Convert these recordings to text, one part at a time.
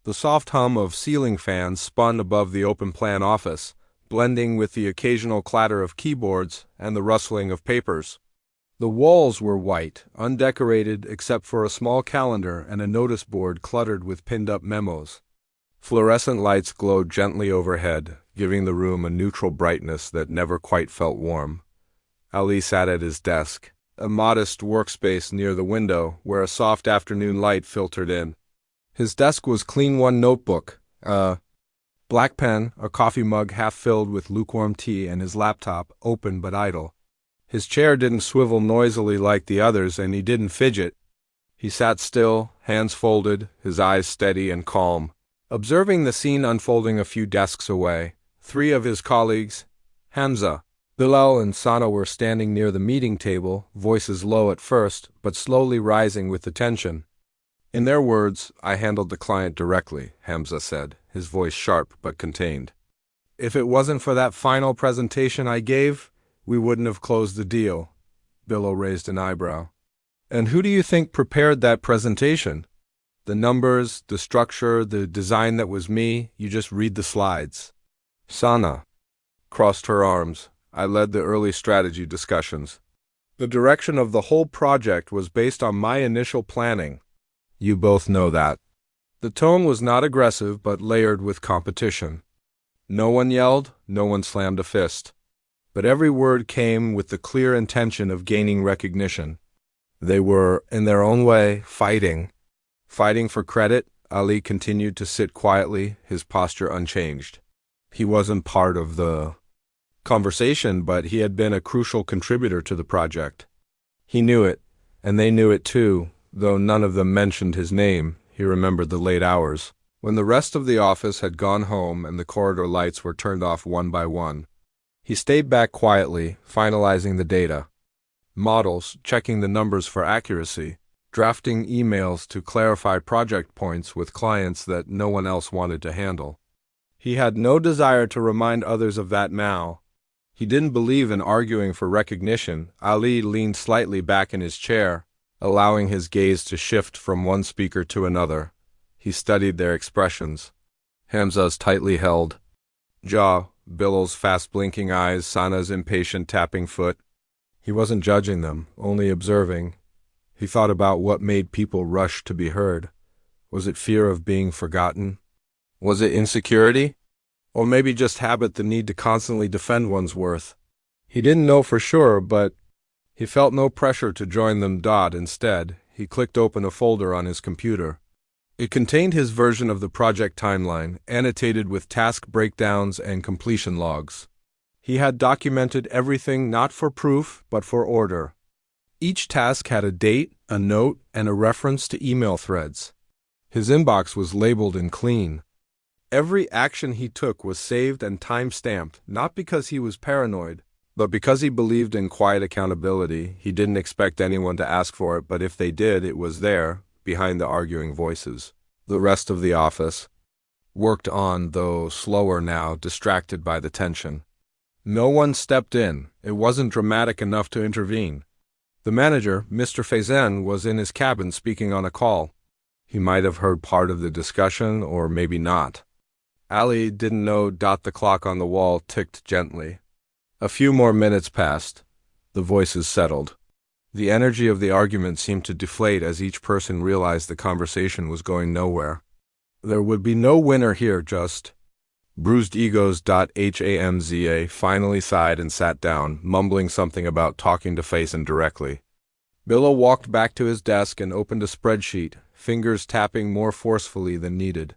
The soft hum of ceiling fans spun above the open-plan office, blending with the occasional clatter of keyboards and the rustling of papers. The walls were white, undecorated except for a small calendar and a notice board cluttered with pinned-up memos. Fluorescent lights glowed gently overhead, giving the room a neutral brightness that never quite felt warm. Ali sat at his desk, a modest workspace near the window where a soft afternoon light filtered in. His desk was clean, one notebook, a black pen, a coffee mug half filled with lukewarm tea, and his laptop, open but idle. His chair didn't swivel noisily like the others, and he didn't fidget. He sat still, hands folded, his eyes steady and calm, observing the scene unfolding a few desks away. Three of his colleagues, Hamza, Bilal, and Sana, were standing near the meeting table, voices low at first, but slowly rising with the tension. In their words, "I handled the client directly," Hamza said, his voice sharp but contained. "If it wasn't for that final presentation I gave, we wouldn't have closed the deal." Bilal raised an eyebrow. "And who do you think prepared that presentation? The numbers, the structure, the design, that was me. You just read the slides." Sana crossed her arms. "I led the early strategy discussions. The direction of the whole project was based on my initial planning. You both know that." The tone was not aggressive but layered with competition. No one yelled, no one slammed a fist. But every word came with the clear intention of gaining recognition. They were, in their own way, fighting. Fighting for credit. Ali continued to sit quietly, his posture unchanged. He wasn't part of the conversation, but he had been a crucial contributor to the project. He knew it, and they knew it too, though none of them mentioned his name. He remembered the late hours, when the rest of the office had gone home and the corridor lights were turned off one by one. He stayed back quietly, finalizing the data. Models, checking the numbers for accuracy, drafting emails to clarify project points with clients that no one else wanted to handle. He had no desire to remind others of that now. He didn't believe in arguing for recognition. Ali leaned slightly back in his chair, allowing his gaze to shift from one speaker to another. He studied their expressions. Hamza's tightly held jaw, Bilal's fast-blinking eyes, Sana's impatient tapping foot. He wasn't judging them, only observing. He thought about what made people rush to be heard. Was it fear of being forgotten? Was it insecurity? Or maybe just habit, the need to constantly defend one's worth? He didn't know for sure, but he felt no pressure to join them. Instead, he clicked open a folder on his computer. It contained his version of the project timeline, annotated with task breakdowns and completion logs. He had documented everything not for proof, but for order. Each task had a date, a note, and a reference to email threads. His inbox was labeled in clean. Every action he took was saved and time-stamped, not because he was paranoid, but because he believed in quiet accountability. He didn't expect anyone to ask for it, but if they did, it was there, behind the arguing voices. The rest of the office worked on, though slower now, distracted by the tension. No one stepped in. It wasn't dramatic enough to intervene. The manager, Mr. Fazen, was in his cabin speaking on a call. He might have heard part of the discussion, or maybe not. Ali didn't know. The clock on the wall ticked gently. A few more minutes passed. The voices settled. The energy of the argument seemed to deflate as each person realized the conversation was going nowhere. There would be no winner here, just bruised egos. Hamza finally sighed and sat down, mumbling something about talking to Faison directly. Bilal walked back to his desk and opened a spreadsheet, fingers tapping more forcefully than needed.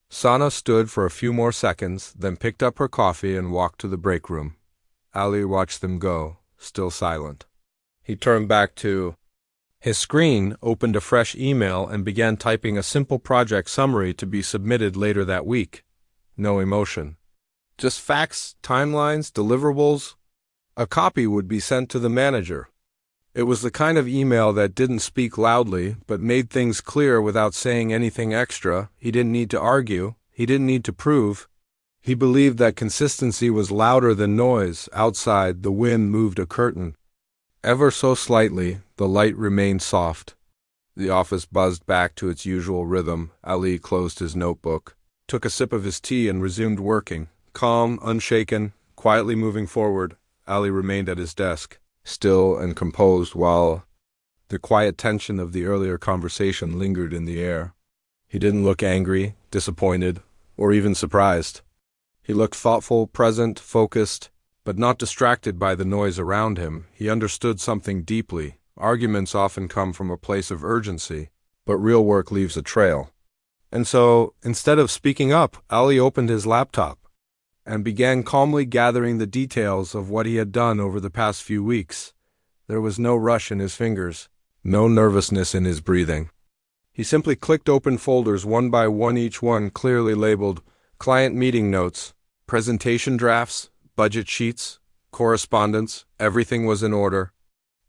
Sana stood for a few more seconds, then picked up her coffee and walked to the break room. Ali watched them go, still silent. He turned back to his screen, opened a fresh email, and began typing a simple project summary to be submitted later that week. No emotion. Just facts, timelines, deliverables. A copy would be sent to the manager. It was the kind of email that didn't speak loudly, but made things clear without saying anything extra. He didn't need to argue. He didn't need to prove. He believed that consistency was louder than noise. Outside, the wind moved a curtain. Ever so slightly, the light remained soft. The office buzzed back to its usual rhythm. Ali closed his notebook, took a sip of his tea, and resumed working. Calm, unshaken, quietly moving forward, Ali remained at his desk, still and composed, while the quiet tension of the earlier conversation lingered in the air. He didn't look angry, disappointed, or even surprised. He looked thoughtful, present, focused, but not distracted by the noise around him. He understood something deeply. Arguments often come from a place of urgency, but real work leaves a trail. And so, instead of speaking up, Ali opened his laptop and began calmly gathering the details of what he had done over the past few weeks. There was no rush in his fingers, no nervousness in his breathing. He simply clicked open folders one by one, each one clearly labeled client meeting notes, presentation drafts, budget sheets, correspondence. Everything was in order.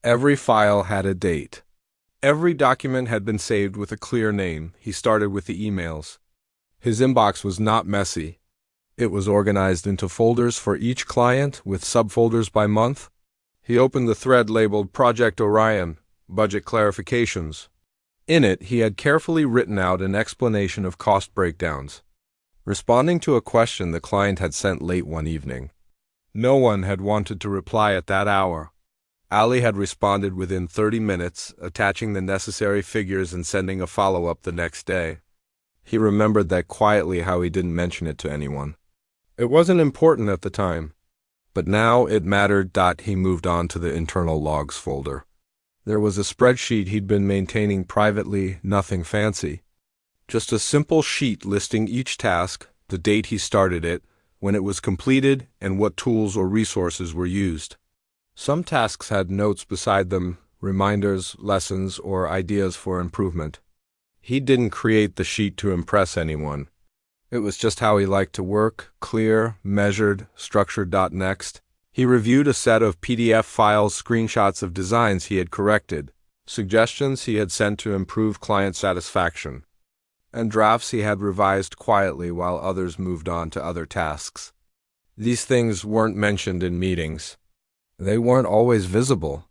Every file had a date. Every document had been saved with a clear name. He started with the emails. His inbox was not messy. It was organized into folders for each client, with subfolders by month. He opened the thread labeled Project Orion, Budget Clarifications. In it, he had carefully written out an explanation of cost breakdowns, responding to a question the client had sent late one evening. No one had wanted to reply at that hour. Ali had responded within 30 minutes, attaching the necessary figures and sending a follow-up the next day. He remembered that quietly, how he didn't mention it to anyone. It wasn't important at the time, but now it mattered. He moved on to the internal logs folder. There was a spreadsheet he'd been maintaining privately, nothing fancy. Just a simple sheet listing each task, the date he started it, when it was completed, and what tools or resources were used. Some tasks had notes beside them, reminders, lessons, or ideas for improvement. He didn't create the sheet to impress anyone. It was just how he liked to work, clear, measured, structured. Next, he reviewed a set of PDF files, screenshots of designs he had corrected, suggestions he had sent to improve client satisfaction, and drafts he had revised quietly while others moved on to other tasks. These things weren't mentioned in meetings. They weren't always visible,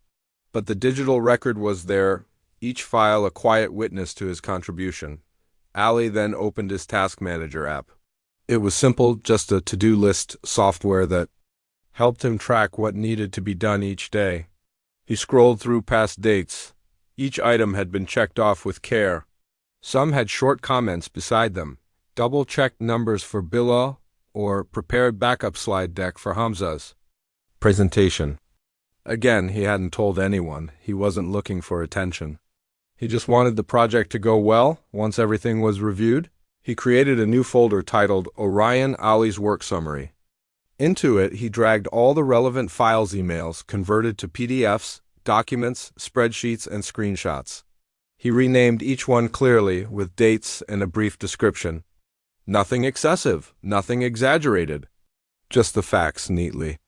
but the digital record was there, each file a quiet witness to his contribution. Ali then opened his Task Manager app. It was simple, just a to-do list software that helped him track what needed to be done each day. He scrolled through past dates. Each item had been checked off with care. Some had short comments beside them, double-checked numbers for Bilal, or prepared backup slide deck for Hamza's presentation. Again, he hadn't told anyone. He wasn't looking for attention. He just wanted the project to go well. Once everything was reviewed, he created a new folder titled Orion Ali's Work Summary. Into it, he dragged all the relevant files, emails, converted to PDFs, documents, spreadsheets, and screenshots. He renamed each one clearly, with dates and a brief description. Nothing excessive, nothing exaggerated. Just the facts neatly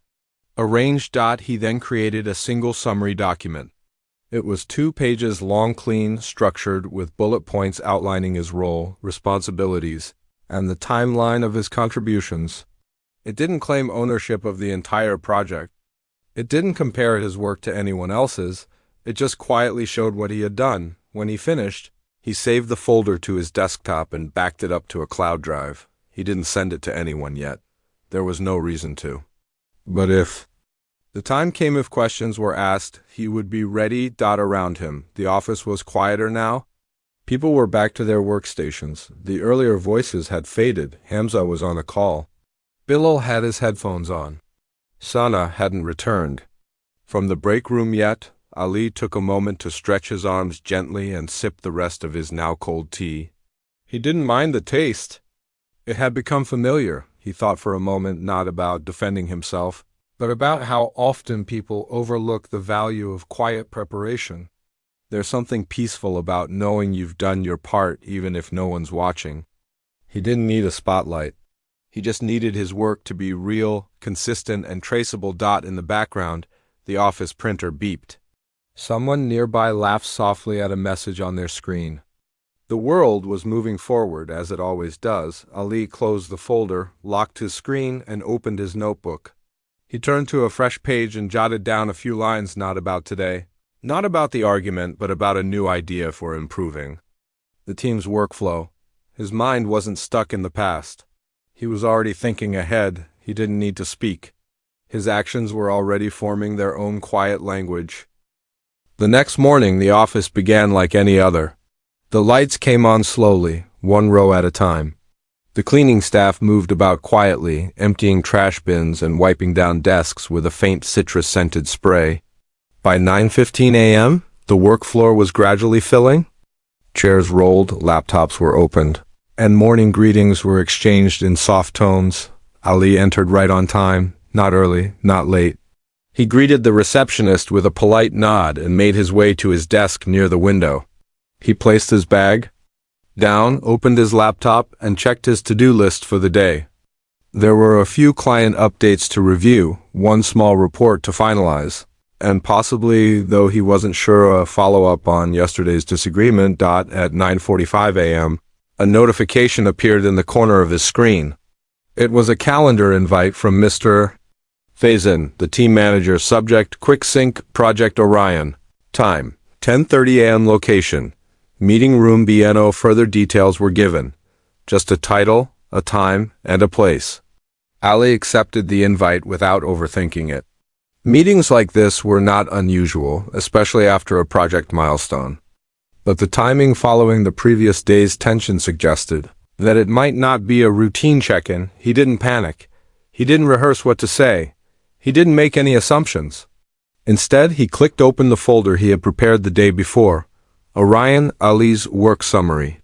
arranged. He then created a single summary document. It was 2 pages long, clean, structured, with bullet points outlining his role, responsibilities, and the timeline of his contributions. It didn't claim ownership of the entire project. It didn't compare his work to anyone else's. It just quietly showed what he had done. When he finished, he saved the folder to his desktop and backed it up to a cloud drive. He didn't send it to anyone yet. There was no reason to. But if the time came, if questions were asked, he would be ready. Around him, the office was quieter now. People were back to their workstations. The earlier voices had faded. Hamza was on a call. Bilal had his headphones on. Sana hadn't returned from the break room yet. Ali took a moment to stretch his arms gently and sip the rest of his now cold tea. He didn't mind the taste. It had become familiar. He thought for a moment, not about defending himself, but about how often people overlook the value of quiet preparation. There's something peaceful about knowing you've done your part, even if no one's watching. He didn't need a spotlight. He just needed his work to be real, consistent, and traceable. In the background, the office printer beeped. Someone nearby laughed softly at a message on their screen. The world was moving forward, as it always does. Ali closed the folder, locked his screen, and opened his notebook. He turned to a fresh page and jotted down a few lines. Not about today, Not about the argument, but about a new idea for improving the team's workflow. His mind wasn't stuck in the past. He was already thinking ahead. He didn't need to speak. His actions were already forming their own quiet language. The next morning, the office began like any other. The lights came on slowly, one row at a time. The cleaning staff moved about quietly, emptying trash bins and wiping down desks with a faint citrus-scented spray. By 9:15 a.m., the work floor was gradually filling. Chairs rolled, laptops were opened, and morning greetings were exchanged in soft tones. Ali entered right on time, not early, not late. He greeted the receptionist with a polite nod and made his way to his desk near the window. He placed his bag down, opened his laptop, and checked his to-do list for the day. There were a few client updates to review, one small report to finalize, and possibly, though he wasn't sure, a follow-up on yesterday's disagreement. At 9:45 a.m., a notification appeared in the corner of his screen. It was a calendar invite from Mr. Faison, the team manager. Subject: Quick Sync Project Orion. Time: 10:30 a.m. Location: Meeting Room B. No further details were given. Just a title, a time, and a place. Ali accepted the invite without overthinking it. Meetings like this were not unusual, especially after a project milestone. But the timing following the previous day's tension suggested that it might not be a routine check-in. He didn't panic. He didn't rehearse what to say. He didn't make any assumptions. Instead, he clicked open the folder he had prepared the day before. Orion, Ali's work summary.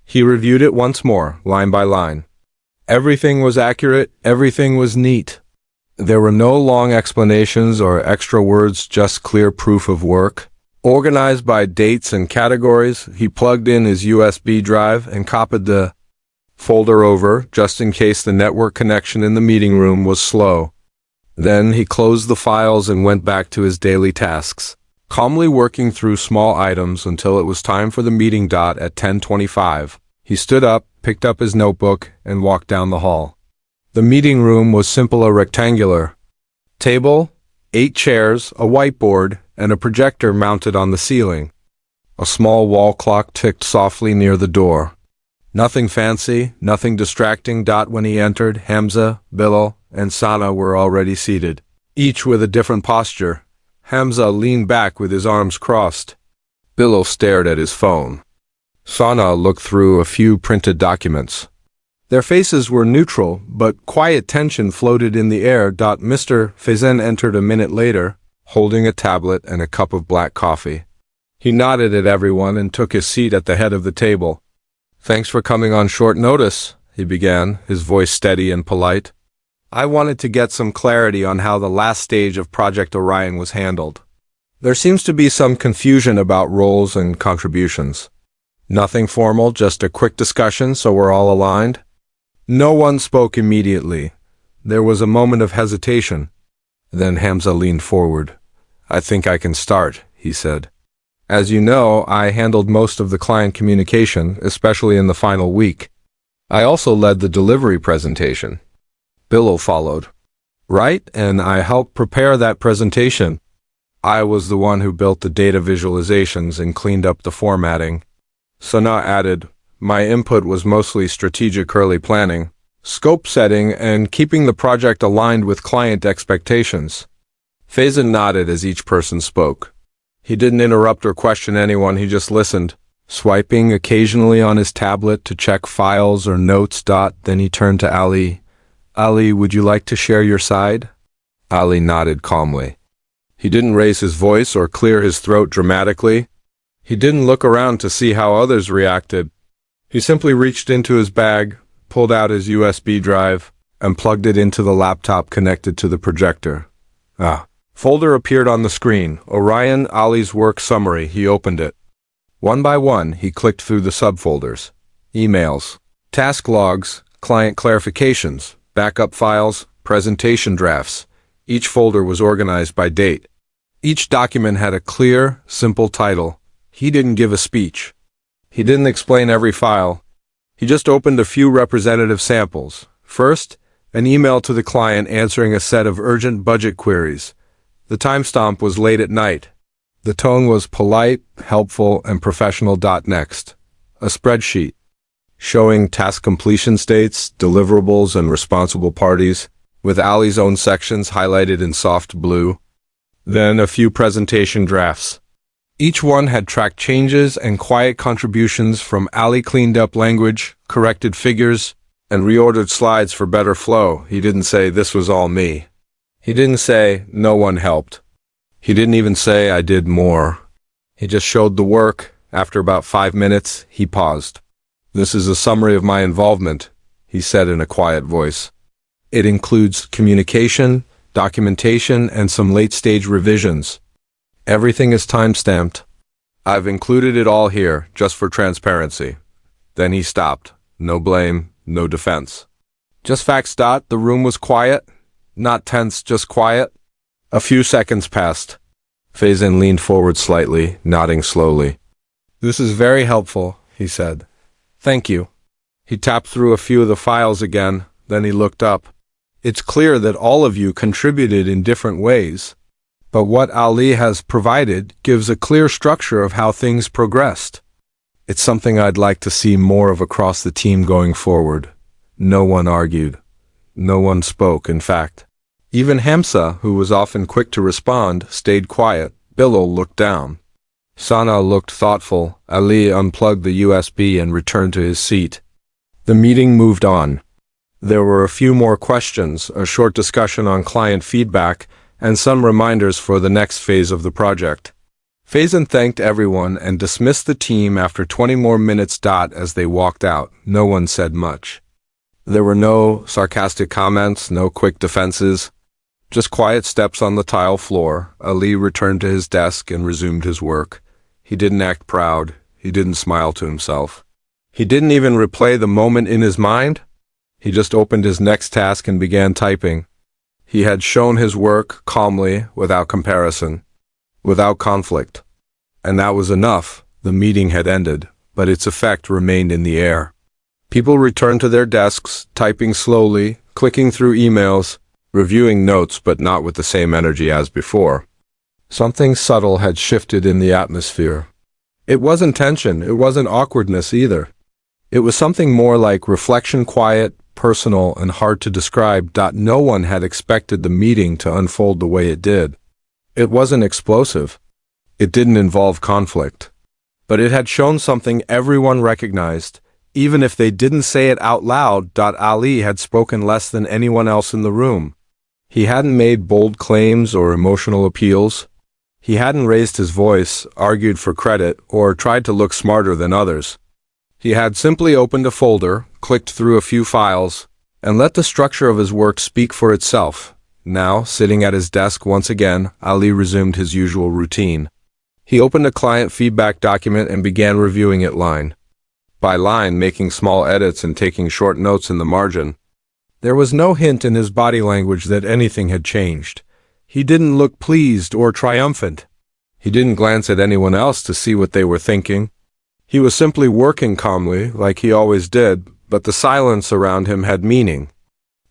He reviewed it once more, line by line. Everything was accurate, everything was neat. There were no long explanations or extra words, just clear proof of work. Organized by dates and categories, he plugged in his USB drive and copied the folder over, just in case the network connection in the meeting room was slow. Then he closed the files and went back to his daily tasks, calmly working through small items until it was time for the meeting. At 10:25, he stood up, picked up his notebook, and walked down the hall. The meeting room was simple: a rectangular table, 8 chairs, a whiteboard, and a projector mounted on the ceiling. A small wall clock ticked softly near the door. Nothing fancy, nothing distracting. When he entered, Hamza, Bilal, and Sana were already seated, each with a different posture. Hamza leaned back with his arms crossed. Bilal stared at his phone. Sana looked through a few printed documents. Their faces were neutral, but quiet tension floated in the air. Mr. Faison entered a minute later, holding a tablet and a cup of black coffee. He nodded at everyone and took his seat at the head of the table. "Thanks for coming on short notice," he began, his voice steady and polite. "I wanted to get some clarity on how the last stage of Project Orion was handled. There seems to be some confusion about roles and contributions. Nothing formal, just a quick discussion so we're all aligned." No one spoke immediately. There was a moment of hesitation. Then Hamza leaned forward. "I think I can start," he said. "As you know, I handled most of the client communication, especially in the final week. I also led the delivery presentation. Bilal followed. Right, and I helped prepare that presentation. I was the one who built the data visualizations and cleaned up the formatting." Sana added, "My input was mostly strategic early planning, scope setting, and keeping the project aligned with client expectations." Faison nodded as each person spoke. He didn't interrupt or question anyone, he just listened, swiping occasionally on his tablet to check files or notes. Then he turned to Ali. "Ali, would you like to share your side?" Ali nodded calmly. He didn't raise his voice or clear his throat dramatically. He didn't look around to see how others reacted. He simply reached into his bag, pulled out his USB drive, and plugged it into the laptop connected to the projector. Folder appeared on the screen, Orion, Ali's work summary. He opened it. One by one, he clicked through the subfolders. Emails, task logs, client clarifications, backup files, presentation drafts. Each folder was organized by date. Each document had a clear, simple title. He didn't give a speech. He didn't explain every file. He just opened a few representative samples. First, an email to the client answering a set of urgent budget queries. The timestamp was late at night. The tone was polite, helpful, and professional. Next, a spreadsheet showing task completion states, deliverables, and responsible parties, with Ali's own sections highlighted in soft blue. Then a few presentation drafts. Each one had tracked changes and quiet contributions from Ali, cleaned up language, corrected figures, and reordered slides for better flow. He didn't say, "This was all me." He didn't say, "No one helped." He didn't even say, "I did more." He just showed the work. After about 5 minutes, he paused. "This is a summary of my involvement," he said in a quiet voice. "It includes communication, documentation, and some late-stage revisions. Everything is time-stamped. I've included it all here, just for transparency." Then he stopped. No blame, no defense. Just facts. The room was quiet. Not tense, just quiet. A few seconds passed. Faison leaned forward slightly, nodding slowly. "This is very helpful," he said. "Thank you." He tapped through a few of the files again, then he looked up. "It's clear that all of you contributed in different ways. But what Ali has provided gives a clear structure of how things progressed. It's something I'd like to see more of across the team going forward." No one argued. No one spoke, in fact. Even Hamza, who was often quick to respond, stayed quiet. Bilal looked down. Sana looked thoughtful. Ali unplugged the USB and returned to his seat. The meeting moved on. There were a few more questions, a short discussion on client feedback, and some reminders for the next phase of the project. Faison thanked everyone and dismissed the team after 20 more minutes. As they walked out, no one said much. There were no sarcastic comments, no quick defenses, just quiet steps on the tile floor. Ali returned to his desk and resumed his work. He didn't act proud. He didn't smile to himself. He didn't even replay the moment in his mind. He just opened his next task and began typing. He had shown his work calmly, without comparison, without conflict. And that was enough. The meeting had ended, but its effect remained in the air. People returned to their desks, typing slowly, clicking through emails, reviewing notes, but not with the same energy as before. Something subtle had shifted in the atmosphere. It wasn't tension, it wasn't awkwardness either. It was something more like reflection, quiet, personal, and hard to describe. No one had expected the meeting to unfold the way it did. It wasn't explosive. It didn't involve conflict. But it had shown something everyone recognized, even if they didn't say it out loud. Ali had spoken less than anyone else in the room. He hadn't made bold claims or emotional appeals. He hadn't raised his voice, argued for credit, or tried to look smarter than others. He had simply opened a folder, clicked through a few files, and let the structure of his work speak for itself. Now, sitting at his desk once again, Ali resumed his usual routine. He opened a client feedback document and began reviewing it line by line, making small edits and taking short notes in the margin. There was no hint in his body language that anything had changed. He didn't look pleased or triumphant. He didn't glance at anyone else to see what they were thinking. He was simply working calmly, like he always did, but the silence around him had meaning.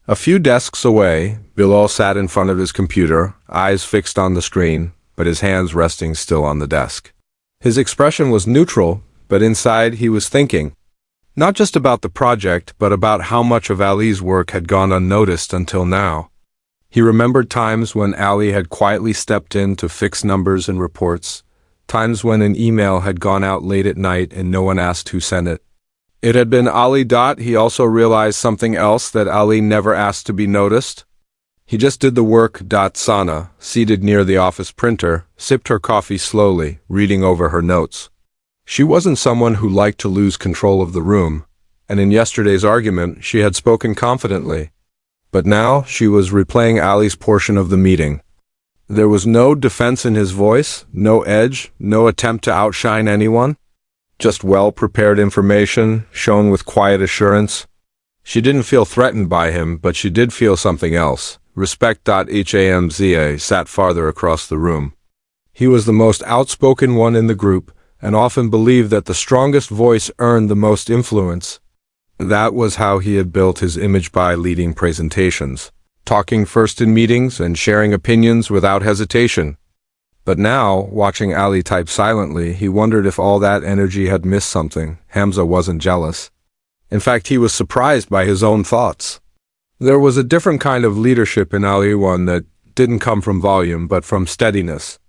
A few desks away, Bilal sat in front of his computer, eyes fixed on the screen, but his hands resting still on the desk. His expression was neutral, but inside he was thinking. Not just about the project, but about how much of Ali's work had gone unnoticed until now. He remembered times when Ali had quietly stepped in to fix numbers and reports, times when an email had gone out late at night and no one asked who sent it. It had been Ali. He also realized something else, that Ali never asked to be noticed. He just did the work. Sana, seated near the office printer, sipped her coffee slowly, reading over her notes. She wasn't someone who liked to lose control of the room, and in yesterday's argument she had spoken confidently. But now she was replaying Ali's portion of the meeting. There was no defense in his voice, no edge, no attempt to outshine anyone. Just well-prepared information, shown with quiet assurance. She didn't feel threatened by him, but she did feel something else. Respect. Hamza sat farther across the room. He was the most outspoken one in the group, and often believed that the strongest voice earned the most influence. That was how he had built his image, by leading presentations, talking first in meetings, and sharing opinions without hesitation. But now, watching Ali type silently, he wondered if all that energy had missed something. Hamza wasn't jealous. In fact, he was surprised by his own thoughts. There was a different kind of leadership in Ali, one that didn't come from volume, but from steadiness.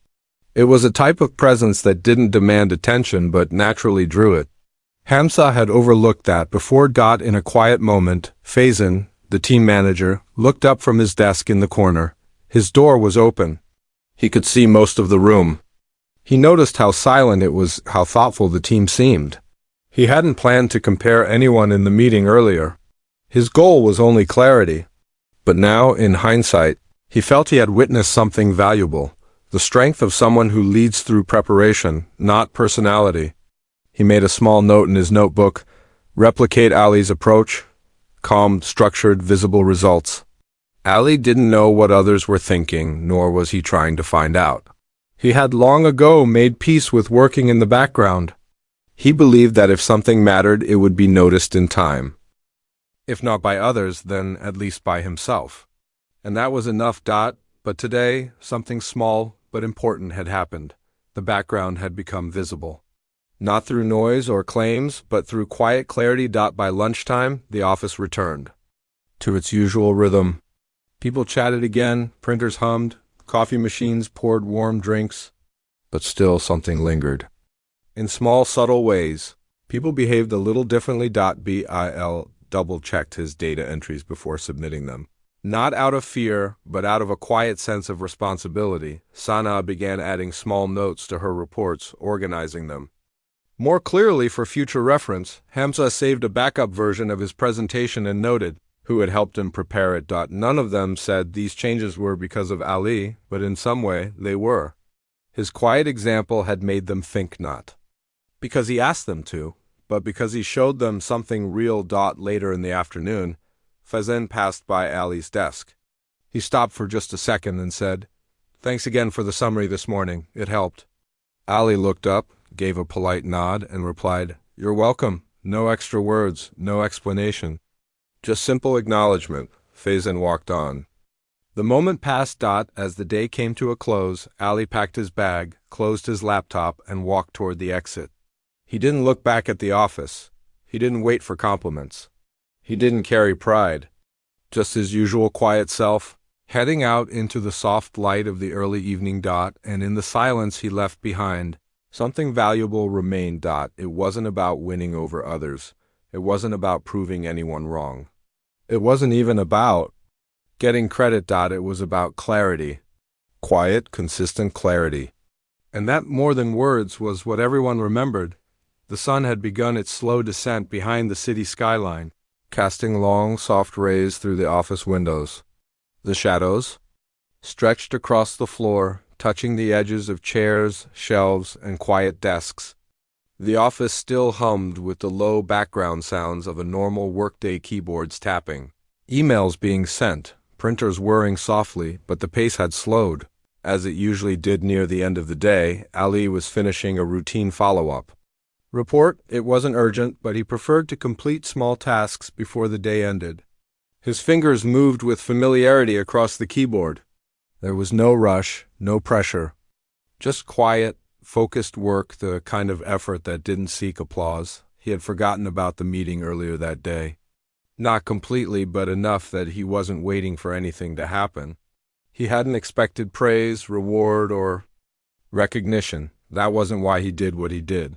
It was a type of presence that didn't demand attention, but naturally drew it. Hamza had overlooked that before. In a quiet moment, Faizan, the team manager, looked up from his desk in the corner. His door was open. He could see most of the room. He noticed how silent it was, how thoughtful the team seemed. He hadn't planned to compare anyone in the meeting earlier. His goal was only clarity. But now, in hindsight, he felt he had witnessed something valuable. The strength of someone who leads through preparation, not personality. He made a small note in his notebook: replicate Ali's approach. Calm, structured, visible results. Ali didn't know what others were thinking, nor was he trying to find out. He had long ago made peace with working in the background. He believed that if something mattered, it would be noticed in time. If not by others, then at least by himself. And that was enough. But today, something small but important had happened. The background had become visible. Not through noise or claims, but through quiet clarity. By lunchtime, the office returned to its usual rhythm. People chatted again, printers hummed, coffee machines poured warm drinks. But still something lingered. In small, subtle ways, people behaved a little differently. Bill double-checked his data entries before submitting them. Not out of fear, but out of a quiet sense of responsibility, Sana began adding small notes to her reports, organizing them more clearly for future reference. Hamza saved a backup version of his presentation and noted who had helped him prepare it. None of them said these changes were because of Ali, but in some way they were. His quiet example had made them think, not because he asked them to, but because he showed them something real. Later in the afternoon, Faizan passed by Ali's desk. He stopped for just a second and said, "Thanks again for the summary this morning. It helped." Ali looked up, gave a polite nod, and replied, "You're welcome. No extra words, no explanation. Just simple acknowledgement." Faizan walked on. The moment passed. As the day came to a close, Ali packed his bag, closed his laptop, and walked toward the exit. He didn't look back at the office. He didn't wait for compliments. He didn't carry pride. Just his usual quiet self, heading out into the soft light of the early evening. And in the silence he left behind, something valuable remained. It wasn't about winning over others. It wasn't about proving anyone wrong. It wasn't even about getting credit. It was about clarity. Quiet, consistent clarity. And that, more than words, was what everyone remembered. The sun had begun its slow descent behind the city skyline, casting long, soft rays through the office windows. The shadows stretched across the floor, touching the edges of chairs, shelves, and quiet desks. The office still hummed with the low background sounds of a normal workday: keyboards tapping, emails being sent, printers whirring softly, but the pace had slowed. As it usually did near the end of the day, Ali was finishing a routine follow-up report. It wasn't urgent, but he preferred to complete small tasks before the day ended. His fingers moved with familiarity across the keyboard. There was no rush, no pressure. Just quiet, focused work, the kind of effort that didn't seek applause. He had forgotten about the meeting earlier that day. Not completely, but enough that he wasn't waiting for anything to happen. He hadn't expected praise, reward, or recognition. That wasn't why he did what he did.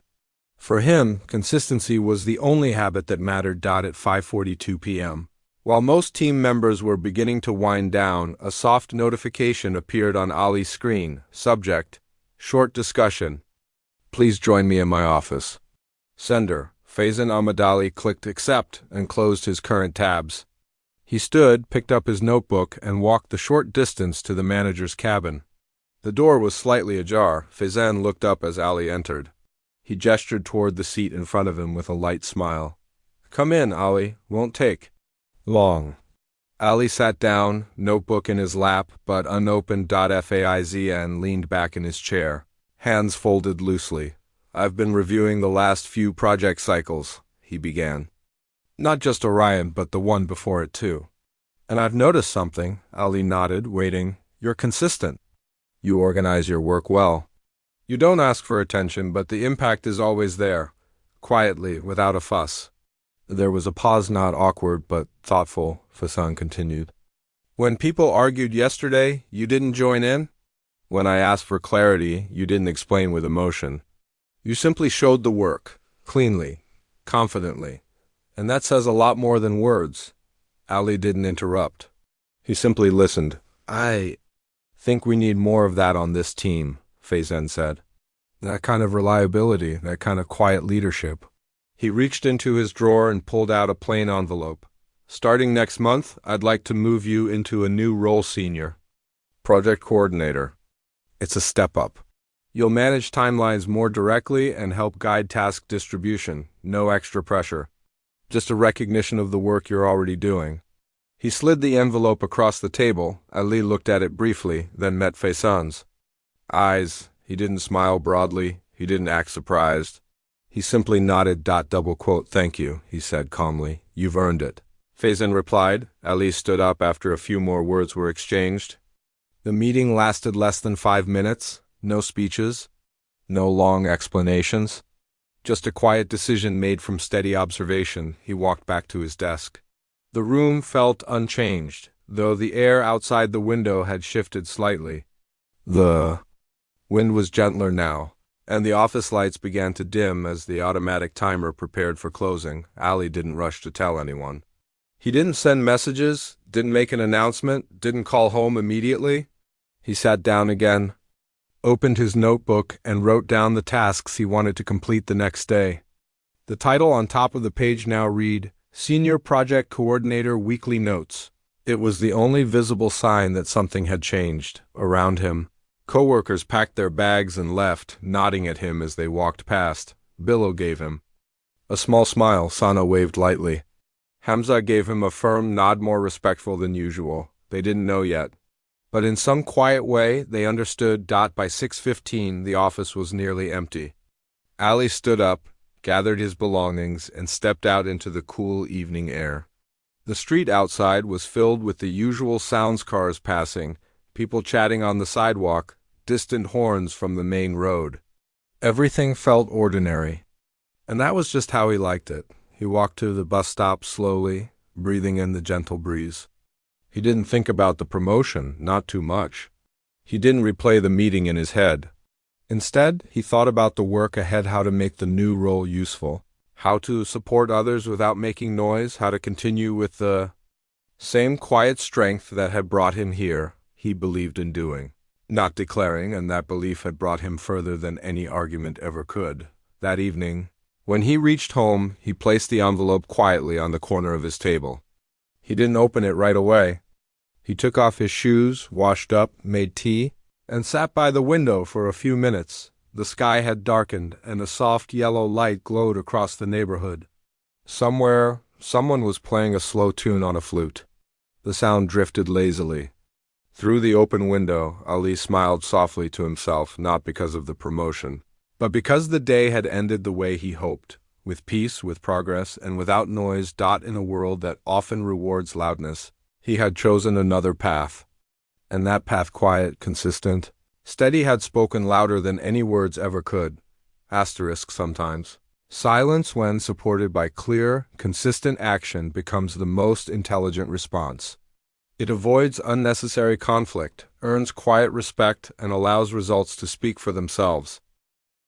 For him, consistency was the only habit that mattered. At 5:42 p.m. While most team members were beginning to wind down, a soft notification appeared on Ali's screen. Subject: short discussion. Please join me in my office. Sender: Faizan Ahmad. Ali clicked accept and closed his current tabs. He stood, picked up his notebook, and walked the short distance to the manager's cabin. The door was slightly ajar. Faizan looked up as Ali entered. He gestured toward the seat in front of him with a light smile. "Come in, Ali. Won't take long." Ali sat down, notebook in his lap, but unopened. Faizan leaned back in his chair, hands folded loosely. "I've been reviewing the last few project cycles," he began. "Not just Orion, but the one before it too. And I've noticed something." Ali nodded, waiting. "You're consistent." You organize your work well. You don't ask for attention, but the impact is always there, quietly, without a fuss. There was a pause, not awkward, but thoughtful, Fasan continued. When people argued yesterday, you didn't join in? When I asked for clarity, you didn't explain with emotion. You simply showed the work, cleanly, confidently. And that says a lot more than words. Ali didn't interrupt. He simply listened. I think we need more of that on this team, Faizan said. That kind of reliability, that kind of quiet leadership. He reached into his drawer and pulled out a plain envelope. Starting next month, I'd like to move you into a new role, senior. Project coordinator. It's a step up. You'll manage timelines more directly and help guide task distribution. No extra pressure. Just a recognition of the work you're already doing. He slid the envelope across the table. Ali looked at it briefly, then met Faisan's eyes. He didn't smile broadly. He didn't act surprised. He simply nodded. Thank you, he said calmly. You've earned it. Faisan replied. Ali stood up after a few more words were exchanged. The meeting lasted less than 5 minutes. No speeches. No long explanations. Just a quiet decision made from steady observation. He walked back to his desk. The room felt unchanged, though the air outside the window had shifted slightly. The wind was gentler now, and the office lights began to dim as the automatic timer prepared for closing. Ali didn't rush to tell anyone. He didn't send messages, didn't make an announcement, didn't call home immediately. He sat down again, opened his notebook, and wrote down the tasks he wanted to complete the next day. The title on top of the page now read, Senior Project Coordinator Weekly Notes. It was the only visible sign that something had changed. Around him, coworkers packed their bags and left, nodding at him as they walked past. Bilal gave him a small smile. Sana waved lightly. Hamza gave him a firm nod, more respectful than usual. They didn't know yet. But in some quiet way, they understood. By 6:15, the office was nearly empty. Ali stood up, gathered his belongings, and stepped out into the cool evening air. The street outside was filled with the usual sounds: cars passing, people chatting on the sidewalk, distant horns from the main road. Everything felt ordinary. And that was just how he liked it. He walked to the bus stop slowly, breathing in the gentle breeze. He didn't think about the promotion, not too much. He didn't replay the meeting in his head. Instead, he thought about the work ahead, how to make the new role useful, how to support others without making noise, how to continue with the same quiet strength that had brought him here. He believed in doing, not declaring, and that belief had brought him further than any argument ever could. That evening, when he reached home, he placed the envelope quietly on the corner of his table. He didn't open it right away. He took off his shoes, washed up, made tea, and sat by the window for a few minutes. The sky had darkened, and a soft yellow light glowed across the neighborhood. Somewhere, someone was playing a slow tune on a flute. The sound drifted lazily. Through the open window, Ali smiled softly to himself, not because of the promotion, but because the day had ended the way he hoped, with peace, with progress, and without noise. In a world that often rewards loudness, he had chosen another path. And that path, quiet, consistent, steady, had spoken louder than any words ever could. Asterisk sometimes. Silence, when supported by clear, consistent action, becomes the most intelligent response. It avoids unnecessary conflict, earns quiet respect, and allows results to speak for themselves.